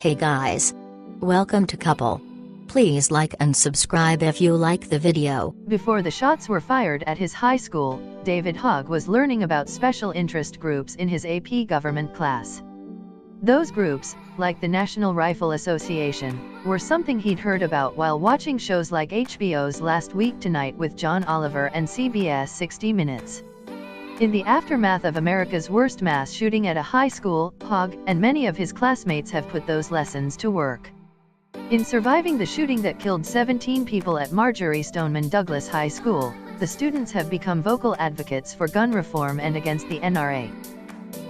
Hey guys. Welcome to Cuple. Please like and subscribe if you like the video. Before the shots were fired at his high school, David Hogg was learning about special interest groups in his AP government class. Those groups, like the National Rifle Association, were something he'd heard about while watching shows like HBO's Last Week Tonight with John Oliver and CBS 60 Minutes. In the aftermath of America's worst mass shooting at a high school, Hogg and many of his classmates have put those lessons to work. In surviving the shooting that killed 17 people at Marjory Stoneman Douglas High School, the students have become vocal advocates for gun reform and against the NRA.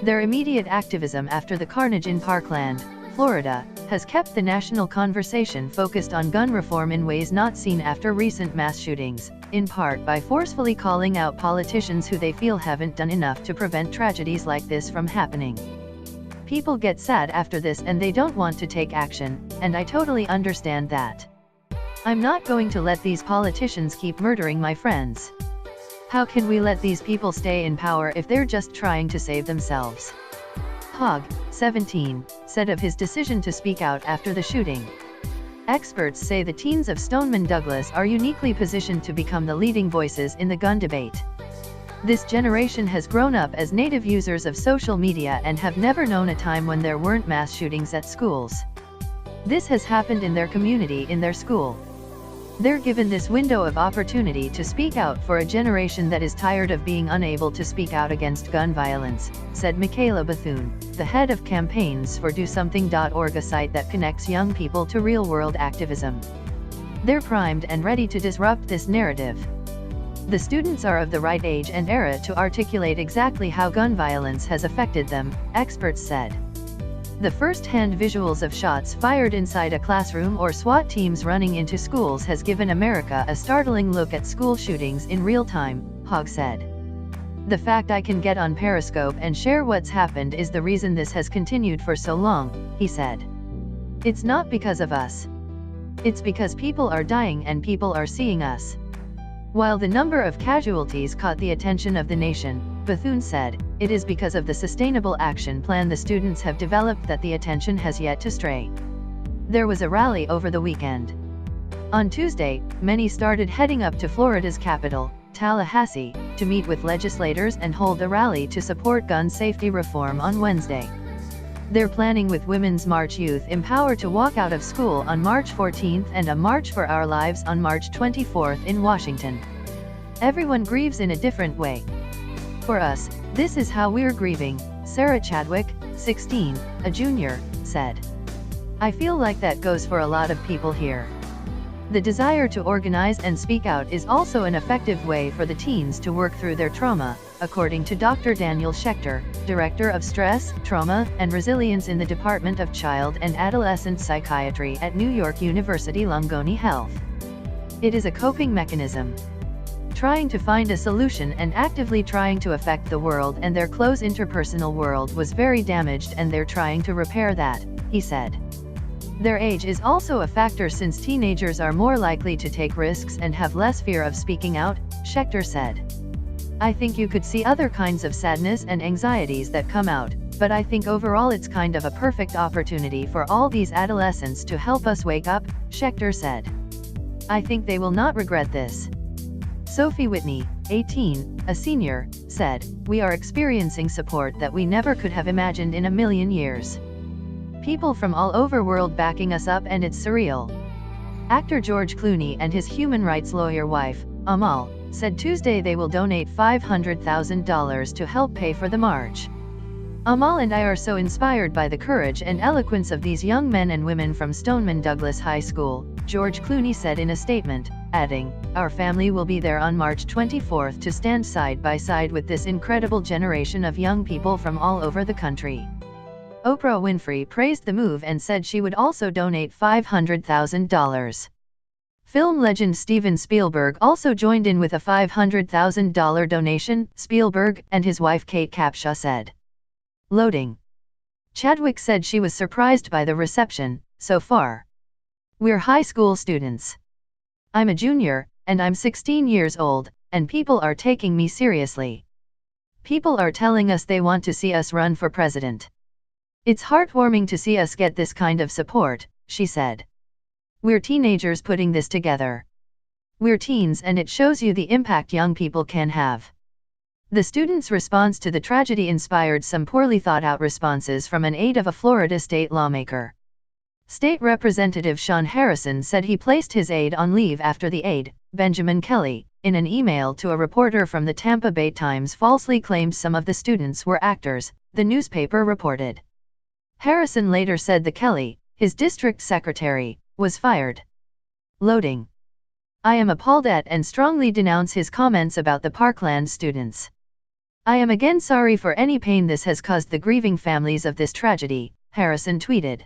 Their immediate activism after the carnage in Parkland, Florida, has kept the national conversation focused on gun reform in ways not seen after recent mass shootings, in part by forcefully calling out politicians who they feel haven't done enough to prevent tragedies like this from happening. People get sad after this and they don't want to take action, and I totally understand that. I'm not going to let these politicians keep murdering my friends. How can we let these people stay in power if they're just trying to save themselves? Hogg, 17, said of his decision to speak out after the shooting. Experts say the teens of Stoneman Douglas are uniquely positioned to become the leading voices in the gun debate. This generation has grown up as native users of social media and have never known a time when there weren't mass shootings at schools. This has happened in their community, in their school. They're given this window of opportunity to speak out for a generation that is tired of being unable to speak out against gun violence, said Michaela Bethune, the head of campaigns for DoSomething.org, a site that connects young people to real-world activism. They're primed and ready to disrupt this narrative. The students are of the right age and era to articulate exactly how gun violence has affected them, experts said. The first-hand visuals of shots fired inside a classroom or SWAT teams running into schools has given America a startling look at school shootings in real time, Hogg said. The fact I can get on Periscope and share what's happened is the reason this has continued for so long, he said. It's not because of us. It's because people are dying and people are seeing us. While the number of casualties caught the attention of the nation, Bethune said, it is because of the sustainable action plan the students have developed that the attention has yet to stray. There was a rally over the weekend. On Tuesday, many started heading up to Florida's capital, Tallahassee, to meet with legislators and hold a rally to support gun safety reform on Wednesday. They're planning with Women's March Youth Empower to walk out of school on March 14th and a March for Our Lives on March 24th in Washington. Everyone grieves in a different way. For us, this is how we're grieving, Sarah Chadwick, 16, a junior, said. I feel like that goes for a lot of people here. The desire to organize and speak out is also an effective way for the teens to work through their trauma, according to Dr. Daniel Schechter, Director of Stress, Trauma, and Resilience in the Department of Child and Adolescent Psychiatry at New York University Langone Health. It is a coping mechanism. Trying to find a solution and actively trying to affect the world and their close interpersonal world was very damaged, and they're trying to repair that, he said. Their age is also a factor since teenagers are more likely to take risks and have less fear of speaking out, Schechter said. I think you could see other kinds of sadness and anxieties that come out, but I think overall it's kind of a perfect opportunity for all these adolescents to help us wake up, Schechter said. I think they will not regret this. Sophie Whitney, 18, a senior, said, we are experiencing support that we never could have imagined in a million years. People from all over world backing us up, and it's surreal. Actor George Clooney and his human rights lawyer wife, Amal, said Tuesday they will donate $500,000 to help pay for the march. Amal and I are so inspired by the courage and eloquence of these young men and women from Stoneman Douglas High School, George Clooney said in a statement, adding, our family will be there on March 24th to stand side by side with this incredible generation of young people from all over the country. Oprah Winfrey praised the move and said she would also donate $500,000. Film legend Steven Spielberg also joined in with a $500,000 donation, Spielberg and his wife Kate Capshaw said. Loading. Chadwick said she was surprised by the reception, so far. We're high school students. I'm a junior, and I'm 16 years old, and people are taking me seriously. People are telling us they want to see us run for president. "It's heartwarming to see us get this kind of support," she said. "We're teenagers putting this together. We're teens, and it shows you the impact young people can have." The students' response to the tragedy inspired some poorly thought-out responses from an aide of a Florida state lawmaker. State Representative Sean Harrison said he placed his aide on leave after the aide, Benjamin Kelly, in an email to a reporter from the Tampa Bay Times falsely claimed some of the students were actors, the newspaper reported. Harrison later said the Kelly, his district secretary, was fired. Loading. "I am appalled at and strongly denounce his comments about the Parkland students. I am again sorry for any pain this has caused the grieving families of this tragedy," Harrison tweeted.